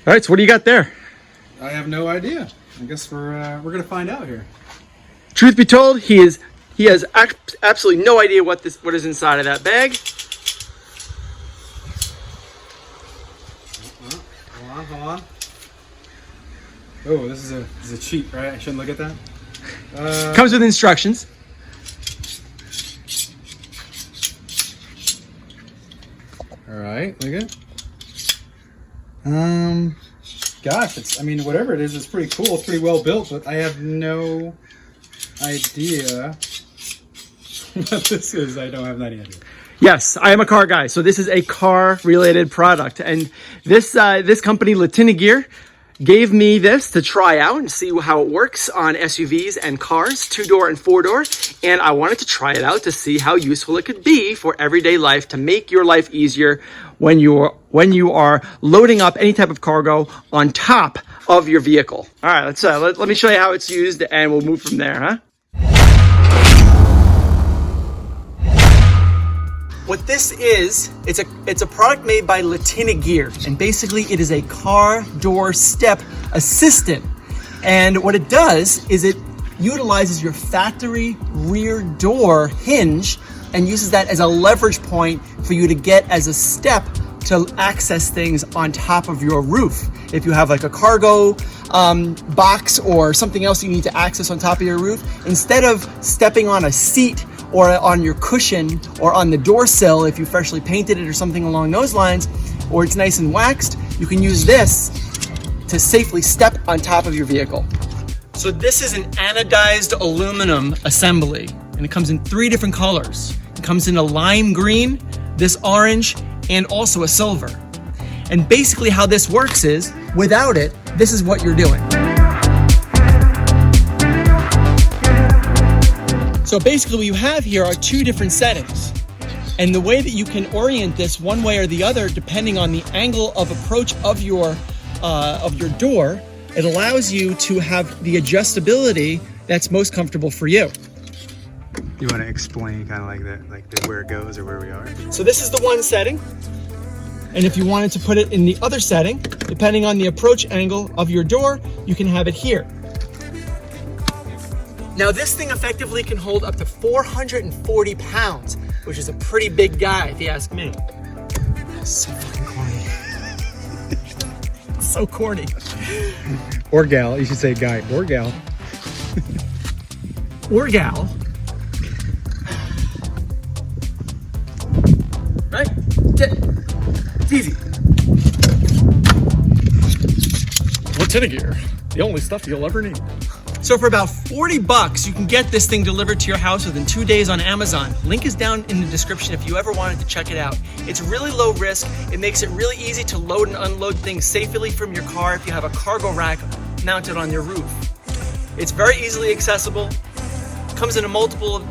All right, so what do you got there? I have no idea. I guess we're gonna find out here. Truth be told, he has absolutely no idea what is inside of that bag. Hold on. Oh, this is a cheat, right? I shouldn't look at that. Comes with instructions. All right, look at it. Gosh, I mean, whatever it is, it's pretty cool. It's pretty well built, but I have no idea what this is. I don't have any idea. Yes, I am a car guy, so this is a car-related product, and this company, Latina Gear, gave me this to try out and see how it works on SUVs and cars, 2-door and 4-door, and I wanted to try it out to see how useful it could be for everyday life to make your life easier when you are loading up any type of cargo on top of your vehicle. All right, let me show you how it's used, and we'll move from there, huh? What this is, it's a product made by Latina Gear, and basically it is a car door step assistant. And what it does is it utilizes your factory rear door hinge and uses that as a leverage point for you to get as a step to access things on top of your roof. If you have like a cargo box or something else you need to access on top of your roof, instead of stepping on a seat or on your cushion or on the door sill, if you freshly painted it or something along those lines, or it's nice and waxed, you can use this to safely step on top of your vehicle. So this is an anodized aluminum assembly, and it comes in 3 different colors. It comes in a lime green, this orange, and also a silver. And basically how this works is, without it, this is what you're doing. So basically what you have here are 2 different settings. And the way that you can orient this one way or the other, depending on the angle of approach of your door, it allows you to have the adjustability that's most comfortable for you. You want to explain kind of like that, like where it goes or where we are? So this is the one setting. And if you wanted to put it in the other setting, depending on the approach angle of your door, you can have it here. Now this thing effectively can hold up to 440 pounds, which is a pretty big guy if you ask me. So fucking corny. So corny. Or gal, you should say guy. Or gal. Or gal. Right? It's easy. Latina Gear, the only stuff you'll ever need. So for about 40 bucks, you can get this thing delivered to your house within 2 days on Amazon. Link is down in the description if you ever wanted to check it out. It's really low risk. It makes it really easy to load and unload things safely from your car if you have a cargo rack mounted on your roof. It's very easily accessible. Comes in a multitude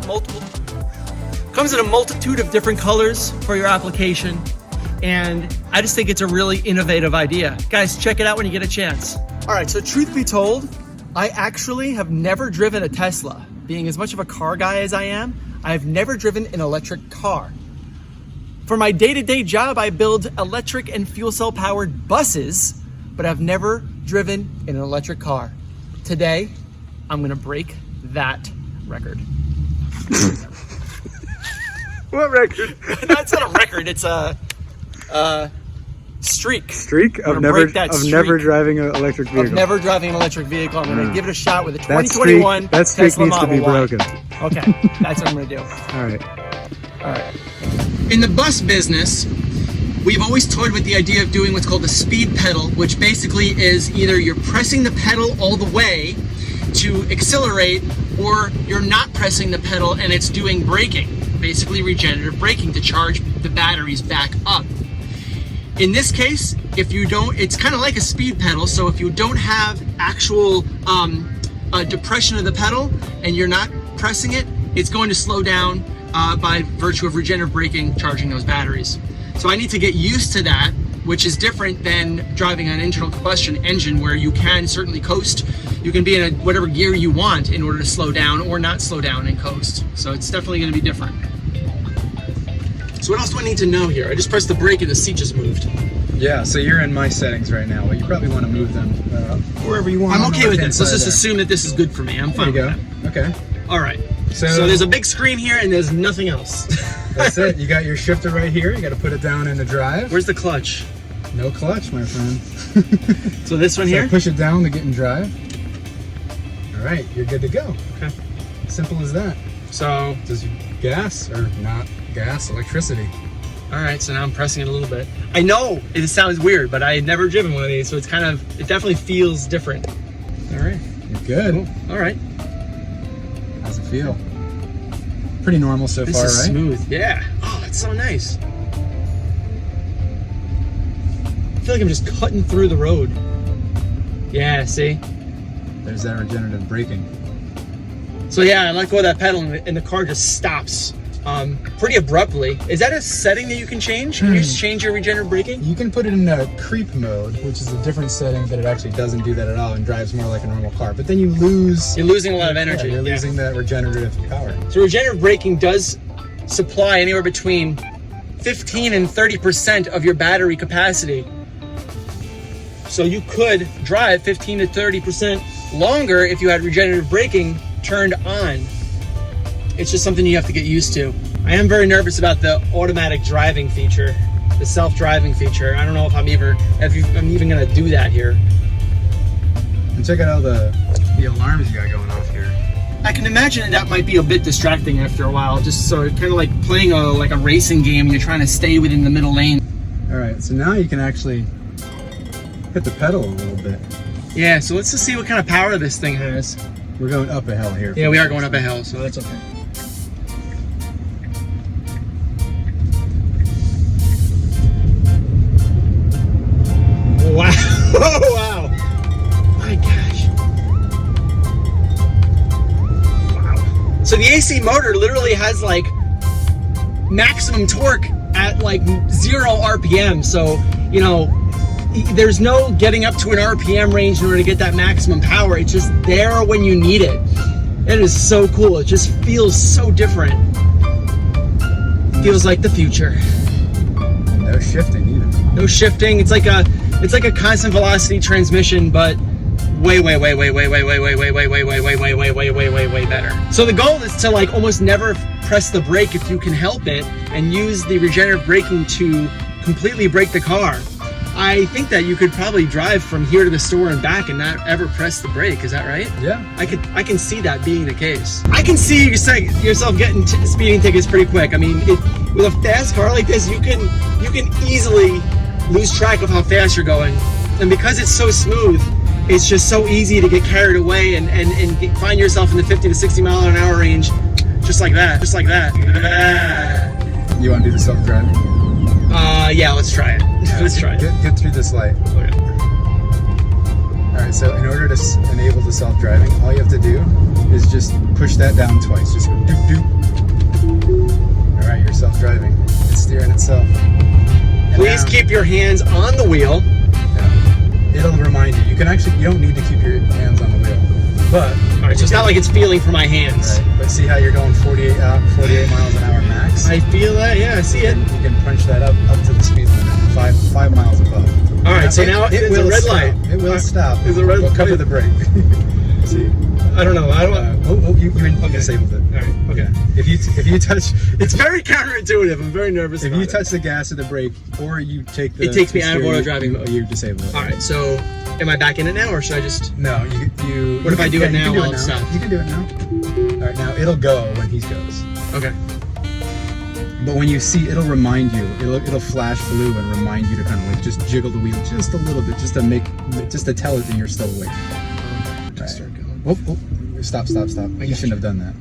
of different colors for your application. And I just think it's a really innovative idea. Guys, check it out when you get a chance. All right, so truth be told, I actually have never driven a Tesla. Being as much of a car guy as I am, I have never driven an electric car. For my day-to-day job, I build electric and fuel cell powered buses, but I've never driven in an electric car. Today, I'm gonna break that record. What record? No, it's not a record, it's a streak. Streak of never driving an electric vehicle. Of never driving an electric vehicle. I'm going to give it a shot with a 2021 that streak Tesla needs to be Model Y. broken. Okay, that's what I'm going to do. All right. In the bus business, we've always toyed with the idea of doing what's called the speed pedal, which basically is either you're pressing the pedal all the way to accelerate, or you're not pressing the pedal and it's doing braking, basically regenerative braking to charge the batteries back up. In this case, if you don't, it's kind of like a speed pedal. So if you don't have actual depression of the pedal and you're not pressing it, it's going to slow down by virtue of regenerative braking, charging those batteries. So I need to get used to that, which is different than driving an internal combustion engine where you can certainly coast. You can be in whatever gear you want in order to slow down or not slow down and coast. So it's definitely going to be different. So what else do I need to know here? I just pressed the brake and the seat just moved. Yeah, so you're in my settings right now, but you probably want to move them wherever you want. I'm okay with this. Let's just assume that this is good for me. I'm fine There with you go. Okay. that. All right. So there's a big screen here and there's nothing else. that's it. You got your shifter right here. You got to put it down into drive. Where's the clutch? No clutch, my friend. So this one here? Push it down to get in drive. All right, you're good to go. Okay. Simple as that. So, Does gas or not gas, electricity. all right, so now I'm pressing it a little bit. I know it sounds weird, but I had never driven one of these, so it's kind of, it definitely feels different. All right. You're good. Cool. All right. How's it feel? Pretty normal so This far, is right? smooth. Yeah. Oh, that's so nice. I feel like I'm just cutting through the road. Yeah, see? There's that regenerative braking. So yeah, I let go of that pedal and the car just stops pretty abruptly. Is that a setting that you can change? Can you just change your regenerative braking? You can put it in a creep mode, which is a different setting that it actually doesn't do that at all and drives more like a normal car. But then you lose... You're losing a lot of energy. Yeah, you're losing that regenerative power. So regenerative braking does supply anywhere between 15 and 30% of your battery capacity. So you could drive 15 to 30% longer if you had regenerative braking turned on. It's just something you have to get used to. I am very nervous about the automatic driving feature, the self-driving feature. I don't know if I'm even gonna do that here. And check out all the alarms you got going off here. I can imagine that might be a bit distracting after a while, just so kind of like playing a racing game. You're trying to stay within the middle lane. All right, so now you can actually hit the pedal a little bit. Yeah, so let's just see what kind of power this thing has. We're going up a hill here. Yeah, we are going up a hill, so that's okay. Wow. Oh, wow. My gosh. Wow. So the AC motor literally has like maximum torque at like 0 RPM. So, you know, there's no getting up to an RPM range in order to get that maximum power. It's just there when you need it. It is so cool. It just feels so different. Feels like the future. No shifting either. No shifting. It's like a constant velocity transmission, but way better. So the goal is to like almost never press the brake if you can help it, and use the regenerative braking to completely brake the car. I think that you could probably drive from here to the store and back and not ever press the brake. Is that right? Yeah. I can see that being the case. I can see yourself getting speeding tickets pretty quick. I mean, with a fast car like this, you can easily lose track of how fast you're going, and because it's so smooth, it's just so easy to get carried away and find yourself in the 50 to 60 mile an hour range, just like that. You want to do the self-driving? Yeah, let's try it. Let's try it. Get through this light. Okay. All right, so in order to enable the self-driving, all you have to do is just push that down twice. Just go doop doop. All right, you're self-driving. It's steering itself. And Please now, keep your hands on the wheel. yeah, it'll remind you. You don't need to keep your hands on the wheel. But All right, so it's not like it's feeling for my hands. right, but see how you're going 48 miles an hour max? I feel that. Yeah, I see it. You can punch that up to the speed limit, 5 miles above. All right, so now it's a red light. It will stop. It's a red We'll cover light. the brake. See? I don't know. You disabled it. All right. Okay. If you touch, It's very counterintuitive. I'm very nervous if about you it. touch the gas or the brake, or you take the, It takes me out of steering, auto driving mode. You disable it. All right. So, am I back in it now, or should I just? No, you. What if I do it now while it's stopped? You can do it now. All right, now it'll go when he goes. Okay. But when you see, it'll remind you. It'll flash blue and remind you to kind of like just jiggle the wheel just a little bit, just to tell it that you're still awake. Just start going. Oh, stop! You shouldn't have done that.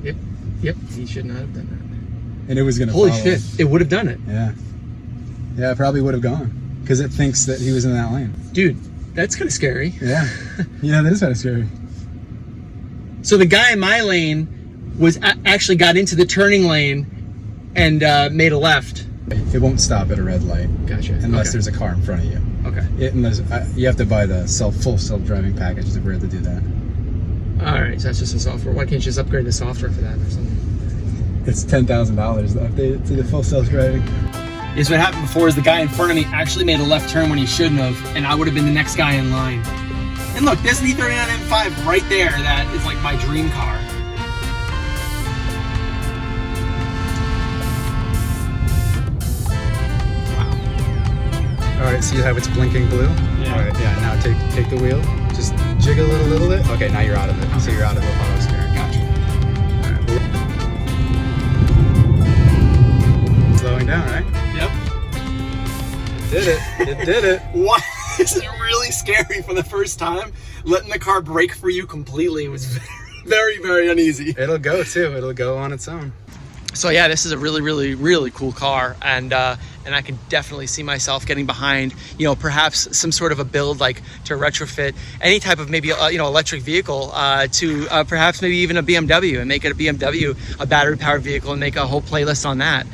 Yep. He should not have done And it was gonna. that. Holy follow. shit! It would have done it, Yeah, it probably would have gone because it thinks that he was in that lane. dude. That's kind of scary. Yeah, yeah, that is kind of scary. So the guy in my lane actually got into the turning lane and made a left. It won't stop at a red light. Gotcha. Unless Okay. there's a car in front of you. Okay. You have to buy the full self-driving package to be able to do that. All right. So that's just the software. Why can't you just upgrade the software for that or something? It's $10,000 to update it to the full self-driving. Is what happened before is the guy in front of me actually made a left turn when he shouldn't have, and I would have been the next guy in line. And look, there's an E39 M5 right there that is like my dream car. All right, see how it's blinking blue? Yeah. All right, yeah, now take the wheel. Just jiggle it a little bit. Okay, now you're out of it. Okay. So you're out of the auto steering. Gotcha. All right, slowing down, right? Yep. It did it. It did it. What? This is really scary for the first time. Letting the car brake for you completely was very, very uneasy. It'll go too. It'll go on its own. So yeah, this is a really, really, really cool car, and I can definitely see myself getting behind, you know, perhaps some sort of a build like to retrofit any type of maybe you know, electric vehicle to perhaps maybe even a BMW, and make it a BMW, a battery powered vehicle, and make a whole playlist on that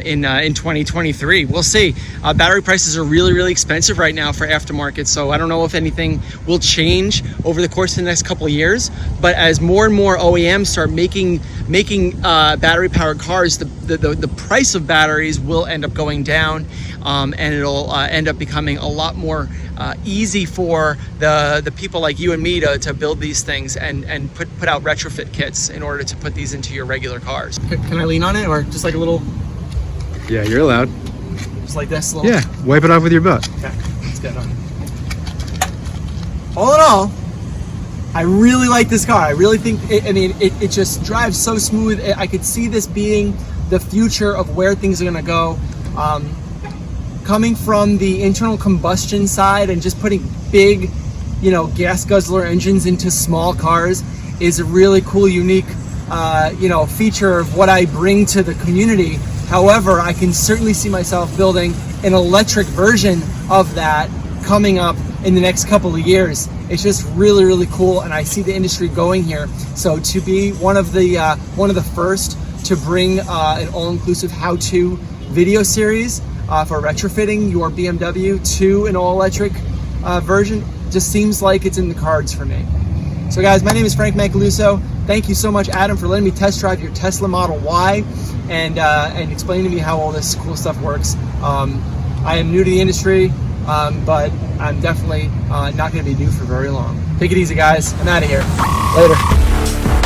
in 2023. We'll see. Battery prices are really, really expensive right now for aftermarket, so I don't know if anything will change over the course of the next couple of years. But as more and more OEMs start making battery powered cars, the price of batteries will end up going down, and it'll end up becoming a lot more easy for the people like you and me to build these things and put out retrofit kits in order to put these into your regular cars. Can I lean on it, or just like a little? Yeah, you're allowed. Just like this little? Yeah, wipe it off with your butt. Okay, let's get it on. All in all, I really like this car. I really think, it just drives so smooth. I could see this being the future of where things are gonna go. Coming from the internal combustion side and just putting big, you know, gas guzzler engines into small cars is a really cool, unique, you know, feature of what I bring to the community. However, I can certainly see myself building an electric version of that coming up in the next couple of years. It's just really, really cool, and I see the industry going here. So to be one of the first to bring an all-inclusive how-to video series for retrofitting your BMW to an all-electric version just seems like it's in the cards for me. So guys, my name is Frank Mancaluso. Thank you so much, Adam, for letting me test drive your Tesla Model Y and explain to me how all this cool stuff works. I am new to the industry, but I'm definitely not going to be new for very long. Take it easy, guys. I'm out of here. Later.